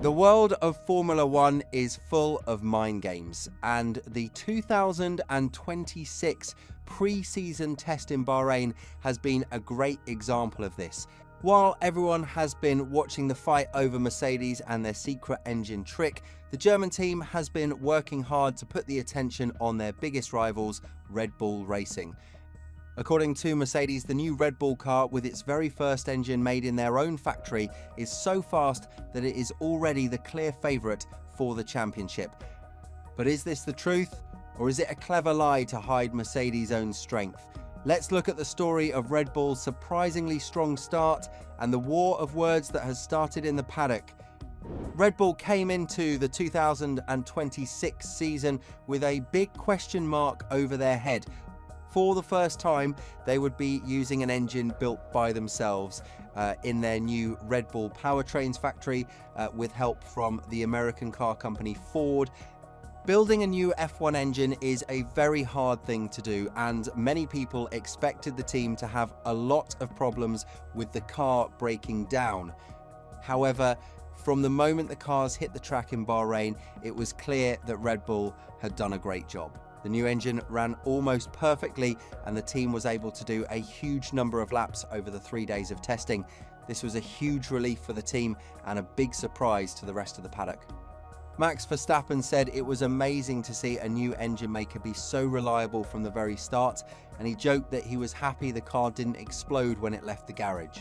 The world of Formula One is full of mind games, and the 2026 pre-season test in Bahrain has been a great example of this. While everyone has been watching the fight over Mercedes and their secret engine trick, the German team has been working hard to put the attention on their biggest rivals, Red Bull Racing. According to Mercedes, the new Red Bull car, with its very first engine made in their own factory, is so fast that it is already the clear favourite for the championship. But is this the truth, or is it a clever lie to hide Mercedes' own strength? Let's look at the story of Red Bull's surprisingly strong start and the war of words that has started in the paddock. Red Bull came into the 2026 season with a big question mark over their head. For the first time, they would be using an engine built by themselves in their new Red Bull powertrains factory with help from the American car company Ford. Building a new F1 engine is a very hard thing to do, and many people expected the team to have a lot of problems with the car breaking down. However, from the moment the cars hit the track in Bahrain, it was clear that Red Bull had done a great job. The new engine ran almost perfectly, and the team was able to do a huge number of laps over the 3 days of testing. This was a huge relief for the team and a big surprise to the rest of the paddock. Max Verstappen said it was amazing to see a new engine maker be so reliable from the very start, and he joked that he was happy the car didn't explode when it left the garage.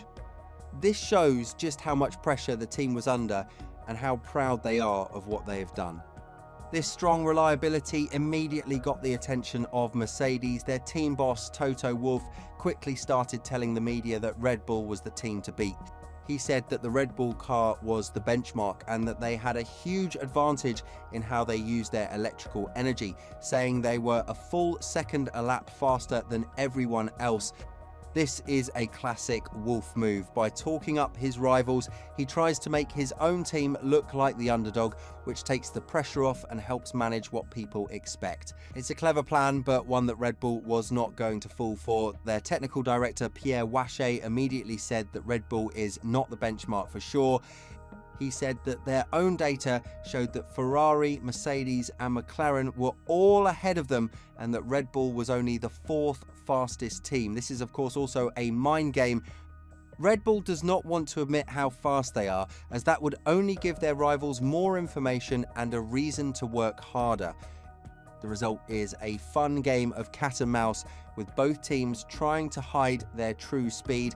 This shows just how much pressure the team was under and how proud they are of what they have done. This strong reliability immediately got the attention of Mercedes. Their team boss, Toto Wolff, quickly started telling the media that Red Bull was the team to beat. He said that the Red Bull car was the benchmark and that they had a huge advantage in how they used their electrical energy, saying they were a full second a lap faster than everyone else. This is a classic Wolff move. By talking up his rivals, he tries to make his own team look like the underdog, which takes the pressure off and helps manage what people expect. It's a clever plan, but one that Red Bull was not going to fall for. Their technical director, Pierre Wache, immediately said that Red Bull is not the benchmark for sure. He said that their own data showed that Ferrari, Mercedes and McLaren were all ahead of them, and that Red Bull was only the fourth fastest team. This is of course also a mind game. Red Bull does not want to admit how fast they are, as that would only give their rivals more information and a reason to work harder. The result is a fun game of cat and mouse, with both teams trying to hide their true speed.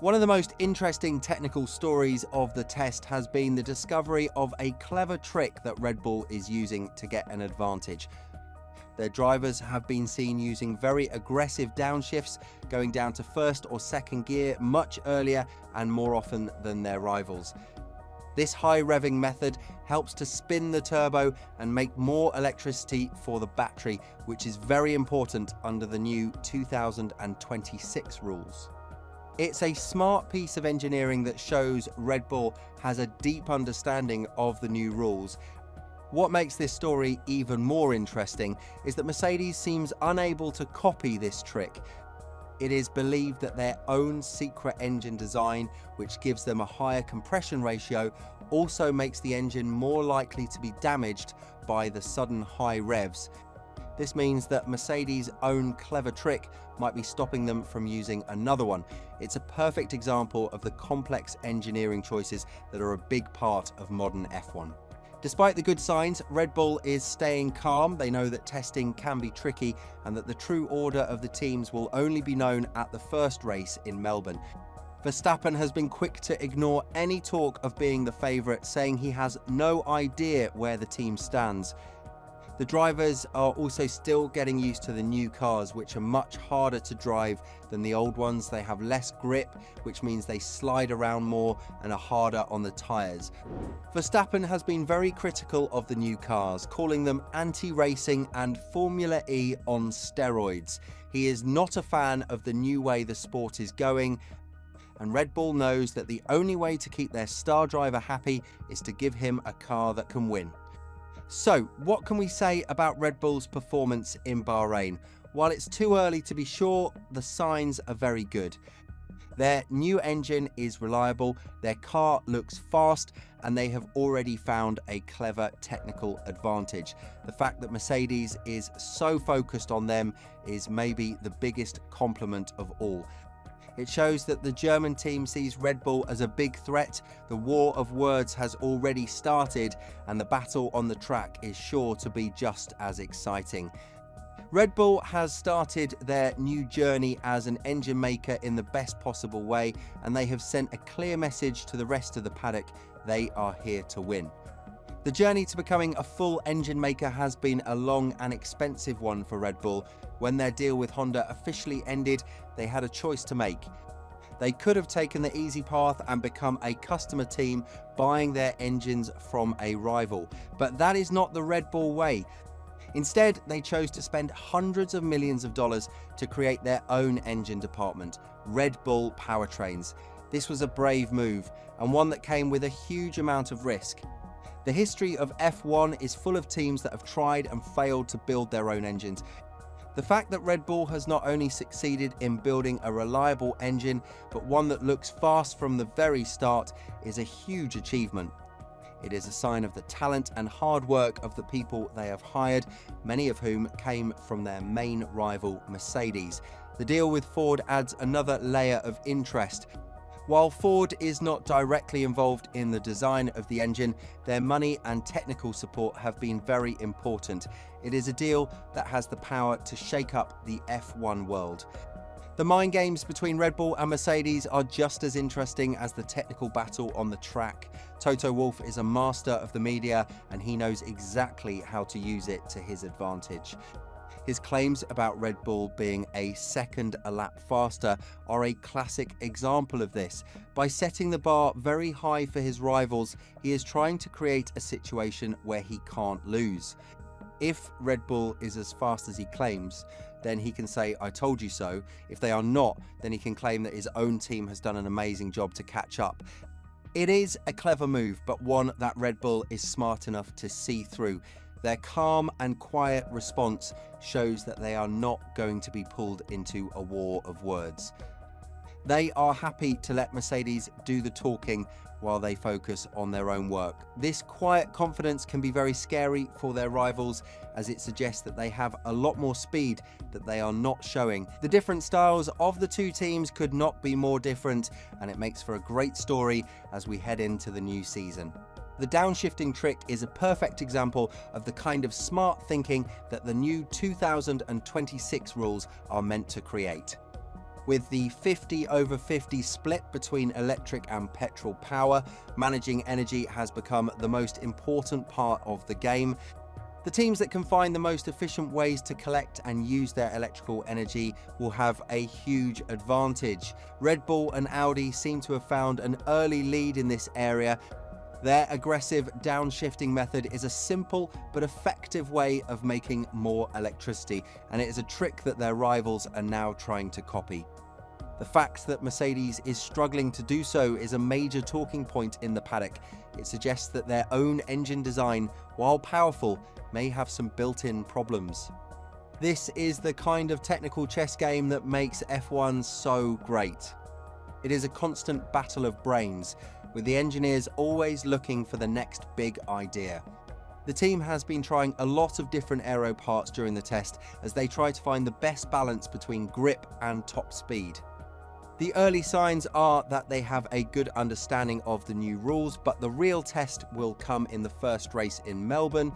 One of the most interesting technical stories of the test has been the discovery of a clever trick that Red Bull is using to get an advantage. Their drivers have been seen using very aggressive downshifts, going down to first or second gear much earlier and more often than their rivals. This high revving method helps to spin the turbo and make more electricity for the battery, which is very important under the new 2026 rules. It's a smart piece of engineering that shows Red Bull has a deep understanding of the new rules. What makes this story even more interesting is that Mercedes seems unable to copy this trick. It is believed that their own secret engine design, which gives them a higher compression ratio, also makes the engine more likely to be damaged by the sudden high revs. This means that Mercedes' own clever trick might be stopping them from using another one. It's a perfect example of the complex engineering choices that are a big part of modern F1. Despite the good signs, Red Bull is staying calm. They know that testing can be tricky and that the true order of the teams will only be known at the first race in Melbourne. Verstappen has been quick to ignore any talk of being the favourite, saying he has no idea where the team stands. The drivers are also still getting used to the new cars, which are much harder to drive than the old ones. They have less grip, which means they slide around more and are harder on the tyres. Verstappen has been very critical of the new cars, calling them anti-racing and Formula E on steroids. He is not a fan of the new way the sport is going, and Red Bull knows that the only way to keep their star driver happy is to give him a car that can win. So, what can we say about Red Bull's performance in Bahrain? While it's too early to be sure, the signs are very good. Their new engine is reliable, their car looks fast, and they have already found a clever technical advantage. The fact that Mercedes is so focused on them is maybe the biggest compliment of all. It shows that the German team sees Red Bull as a big threat. The war of words has already started, and the battle on the track is sure to be just as exciting. Red Bull has started their new journey as an engine maker in the best possible way, and they have sent a clear message to the rest of the paddock: they are here to win. The journey to becoming a full engine maker has been a long and expensive one for Red Bull. When their deal with Honda officially ended, they had a choice to make. They could have taken the easy path and become a customer team, buying their engines from a rival, but that is not the Red Bull way. Instead, they chose to spend hundreds of millions of dollars to create their own engine department, Red Bull Powertrains. This was a brave move, and one that came with a huge amount of risk. The history of F1 is full of teams that have tried and failed to build their own engines. The fact that Red Bull has not only succeeded in building a reliable engine, but one that looks fast from the very start, is a huge achievement. It is a sign of the talent and hard work of the people they have hired, many of whom came from their main rival, Mercedes. The deal with Ford adds another layer of interest. While Ford is not directly involved in the design of the engine, their money and technical support have been very important. It is a deal that has the power to shake up the F1 world. The mind games between Red Bull and Mercedes are just as interesting as the technical battle on the track. Toto Wolff is a master of the media, and he knows exactly how to use it to his advantage. His claims about Red Bull being a second a lap faster are a classic example of this. By setting the bar very high for his rivals, he is trying to create a situation where he can't lose. If Red Bull is as fast as he claims, then he can say, "I told you so." If they are not, then he can claim that his own team has done an amazing job to catch up. It is a clever move, but one that Red Bull is smart enough to see through. Their calm and quiet response shows that they are not going to be pulled into a war of words. They are happy to let Mercedes do the talking while they focus on their own work. This quiet confidence can be very scary for their rivals, as it suggests that they have a lot more speed that they are not showing. The different styles of the two teams could not be more different, and it makes for a great story as we head into the new season. The downshifting trick is a perfect example of the kind of smart thinking that the new 2026 rules are meant to create. With the 50/50 split between electric and petrol power, managing energy has become the most important part of the game. The teams that can find the most efficient ways to collect and use their electrical energy will have a huge advantage. Red Bull and Audi seem to have found an early lead in this area. Their aggressive downshifting method is a simple but effective way of making more electricity, and it is a trick that their rivals are now trying to copy. The fact that Mercedes is struggling to do so is a major talking point in the paddock. It suggests that their own engine design, while powerful, may have some built-in problems. This is the kind of technical chess game that makes F1 so great. It is a constant battle of brains, with the engineers always looking for the next big idea. The team has been trying a lot of different aero parts during the test as they try to find the best balance between grip and top speed. The early signs are that they have a good understanding of the new rules, but the real test will come in the first race in Melbourne.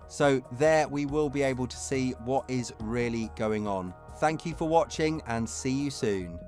So there we will be able to see what is really going on. Thank you for watching, and see you soon.